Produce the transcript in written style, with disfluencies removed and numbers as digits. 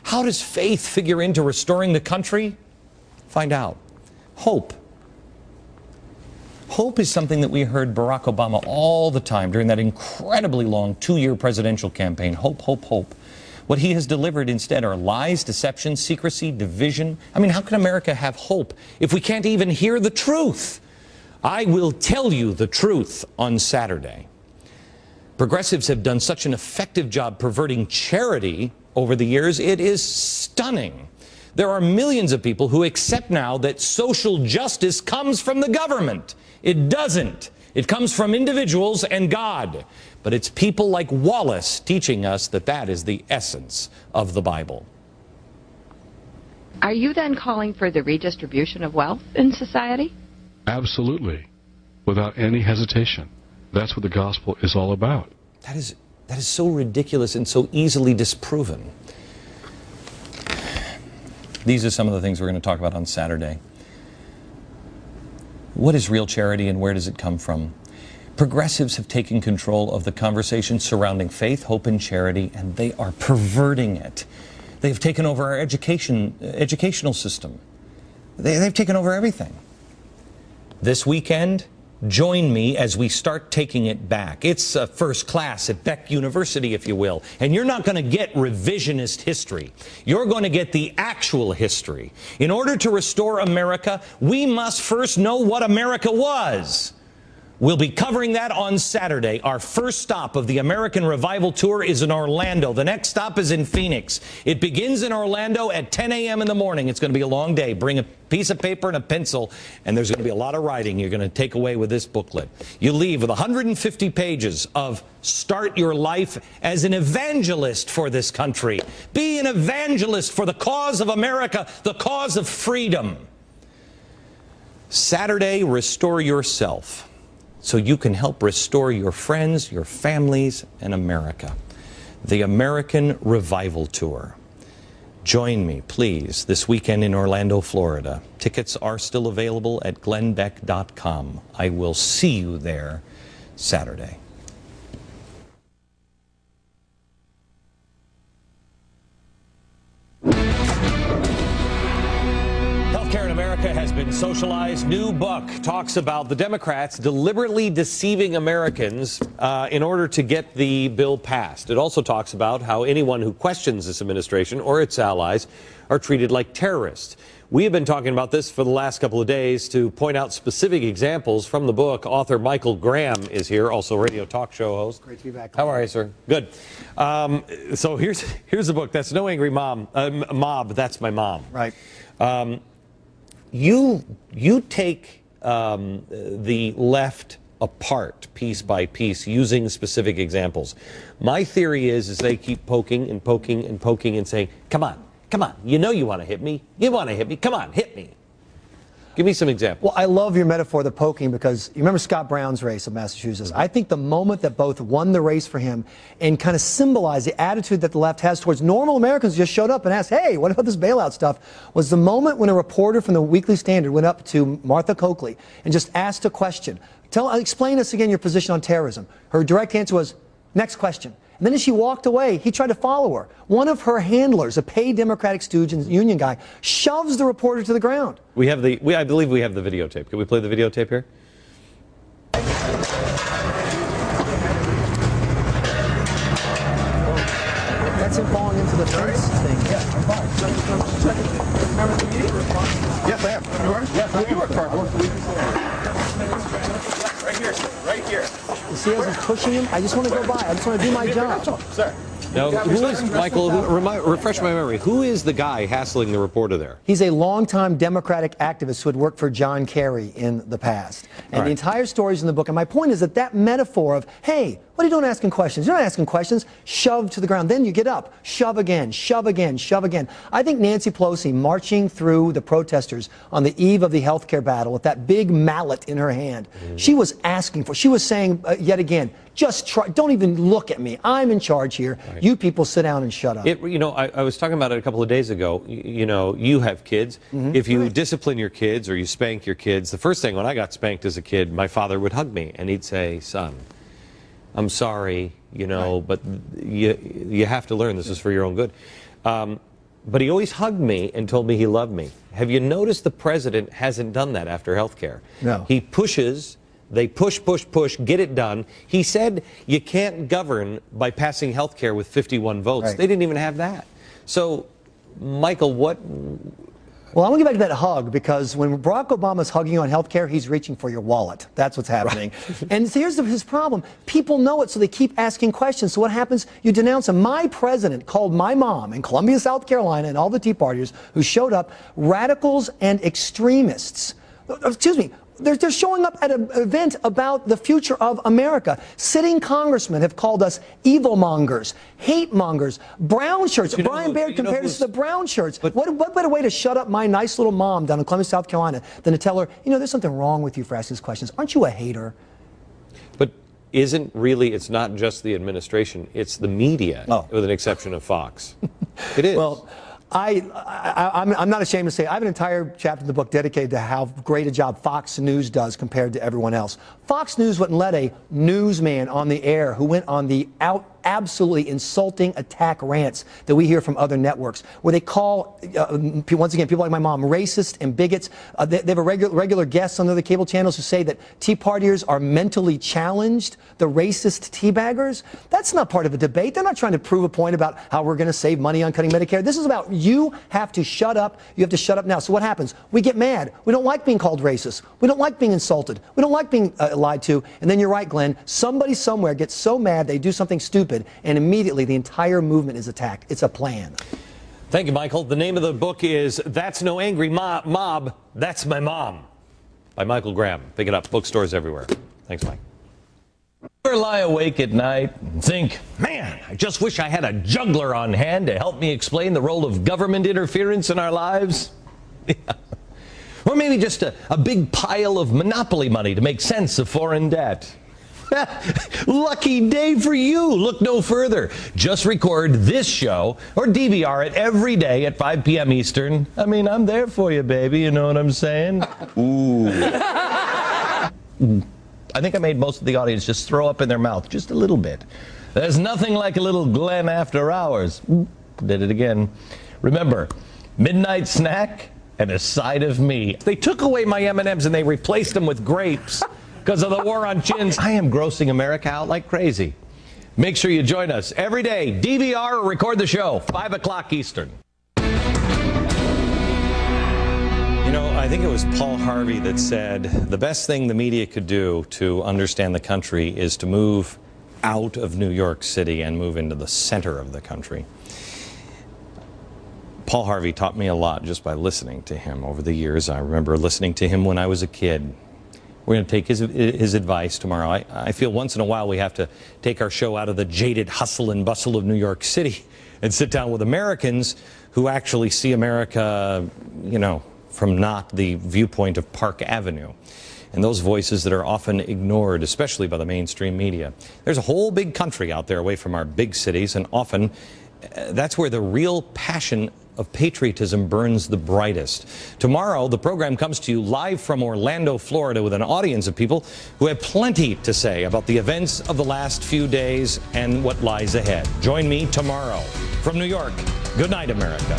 How does faith figure into restoring the country? Find out. Hope. Hope is something that we heard Barack Obama all the time during that incredibly long 2-year presidential campaign. Hope, hope, hope. What he has delivered instead are lies, deception, secrecy, division. I mean, how can America have hope if we can't even hear the truth? I will tell you the truth on Saturday. Progressives have done such an effective job perverting charity over the years, it is stunning. There are millions of people who accept now that social justice comes from the government. It doesn't. It comes from individuals and God. But it's people like Wallace teaching us that that is the essence of the Bible. Are you then calling for the redistribution of wealth in society? Absolutely. Without any hesitation. That's what the gospel is all about. That is so ridiculous and so easily disproven. These are some of the things we're going to talk about on Saturday. What is real charity and where does it come from? Progressives have taken control of the conversation surrounding faith, hope, and charity, and they are perverting it. They have taken over our educational system. They've taken over everything. This weekend, join me as we start taking it back. It's first class at Beck University, if you will. And you're not going to get revisionist history. You're going to get the actual history. In order to restore America, we must first know what America was. We'll be covering that on Saturday. Our first stop of the American Revival Tour is in Orlando. The next stop is in Phoenix. It begins in Orlando at 10 a.m. in the morning. It's going to be a long day. Bring a piece of paper and a pencil, and there's going to be a lot of writing you're going to take away with this booklet. You leave with 150 pages of start your life as an evangelist for this country. Be an evangelist for the cause of America, the cause of freedom. Saturday, restore yourself, so you can help restore your friends, your families, and America. The American Revival Tour. Join me, please, this weekend in Orlando, Florida. Tickets are still available at glennbeck.com. I will see you there Saturday. Healthcare in America has been socialized. New book talks about the Democrats deliberately deceiving Americans in order to get the bill passed. It also talks about how anyone who questions this administration or its allies are treated like terrorists. We have been talking about this for the last couple of days to point out specific examples from the book. Author Michael Graham is here, also radio talk show host. Great to be back. How are you, sir? Good. So here's the book. That's No Angry Mob. That's My Mom. Right. You take the left apart piece by piece using specific examples. My theory is they keep poking and poking and poking and saying, come on, you know you want to hit me. You want to hit me. Come on, hit me. Give me some examples. Well, I love your metaphor, the poking, because you remember Scott Brown's race of Massachusetts. I think the moment that both won the race for him and kind of symbolized the attitude that the left has towards normal Americans who just showed up and asked, hey, what about this bailout stuff, was the moment when a reporter from the Weekly Standard went up to Martha Coakley and just asked a question. Explain us again your position on terrorism. Her direct answer was, next question. And then as she walked away, he tried to follow her. One of her handlers, a paid Democratic stooge and union guy, shoves the reporter to the ground. I believe we have the videotape. Can we play the videotape here? That's him falling into the fence thing. Yeah, I'm fine. Remember the meeting? Yes, I am. You are? Yes, you were. Right here. You see as he's pushing him? I just want to go by. I just want to do my job. Sir. Now, who is, Michael, refresh my memory, who is the guy hassling the reporter there? He's a longtime Democratic activist who had worked for John Kerry in the past. And the entire story is in the book. And my point is that metaphor of, hey, what are you doing asking questions? You're not asking questions. Shove to the ground. Then you get up. Shove again. Shove again. Shove again. I think Nancy Pelosi marching through the protesters on the eve of the health care battle with that big mallet in her hand, she was asking for, she was saying yet again, just try, don't even look at me. I'm in charge here. Right. You people sit down and shut up. I was talking about it a couple of days ago. You have kids. If you discipline your kids or you spank your kids, the first thing when I got spanked as a kid, my father would hug me and he'd say, son, I'm sorry, but you have to learn this is for your own good. But he always hugged me and told me he loved me. Have you noticed the president hasn't done that after health care? No. He pushes, they push, get it done. He said you can't govern by passing health care with 51 votes. Right. They didn't even have that. So, Michael, what... Well, I want to get back to that hug, because when Barack Obama's hugging you on health care, he's reaching for your wallet. That's what's happening. Right. And here's his problem. People know it, so they keep asking questions. So what happens? You denounce him. My president called my mom in Columbia, South Carolina, and all the Tea Partiers who showed up radicals and extremists. Excuse me. They're showing up at an event about the future of America. Sitting congressmen have called us evil mongers, hate mongers, brown shirts. Brian Baird compared us to the brown shirts. But what better way to shut up my nice little mom down in Columbia, South Carolina, than to tell her, you know, there's something wrong with you for asking these questions. Aren't you a hater? But isn't really, it's not just the administration, it's the media, with an exception of Fox. It is. Well, I'm not ashamed to say I have an entire chapter in the book dedicated to how great a job Fox News does compared to everyone else. Fox News wouldn't let a newsman on the air who went on the absolutely insulting attack rants that we hear from other networks, where they call, once again, people like my mom, racist and bigots. They have a regular guests on the other cable channels who say that Tea Partiers are mentally challenged, the racist teabaggers. That's not part of a debate. They're not trying to prove a point about how we're going to save money on cutting Medicare. This is about you have to shut up. You have to shut up now. So what happens? We get mad. We don't like being called racist. We don't like being insulted. We don't like being lied to. And then you're right, Glenn. Somebody somewhere gets so mad they do something stupid, and immediately the entire movement is attacked. It's a plan. Thank you, Michael. The name of the book is That's No Angry Mob, That's My Mom, by Michael Graham. Pick it up. Bookstores everywhere. Thanks, Mike. Ever lie awake at night and think, man, I just wish I had a juggler on hand to help me explain the role of government interference in our lives? Yeah. Or maybe just a big pile of monopoly money to make sense of foreign debt. Lucky day for you. Look no further. Just record this show or DVR it every day at 5 p.m. Eastern. I mean, I'm there for you, baby. You know what I'm saying? Ooh. I think I made most of the audience just throw up in their mouth just a little bit. There's nothing like a little Glenn after hours. Did it again. Remember, midnight snack and a side of me. They took away my M&Ms and they replaced them with grapes because of the war on chins. I am grossing America out like crazy. Make sure you join us every day. DVR or record the show, 5 o'clock Eastern. You know, I think it was Paul Harvey that said the best thing the media could do to understand the country is to move out of New York City and move into the center of the country. Paul Harvey taught me a lot just by listening to him over the years. I remember listening to him when I was a kid. We're going to take his advice tomorrow. I feel once in a while we have to take our show out of the jaded hustle and bustle of New York City and sit down with Americans who actually see America, you know, from not the viewpoint of Park Avenue. And those voices that are often ignored, especially by the mainstream media. There's a whole big country out there away from our big cities, and often that's where the real passion of patriotism burns the brightest. Tomorrow, the program comes to you live from Orlando, Florida, with an audience of people who have plenty to say about the events of the last few days and what lies ahead. Join me tomorrow. From New York, good night, America.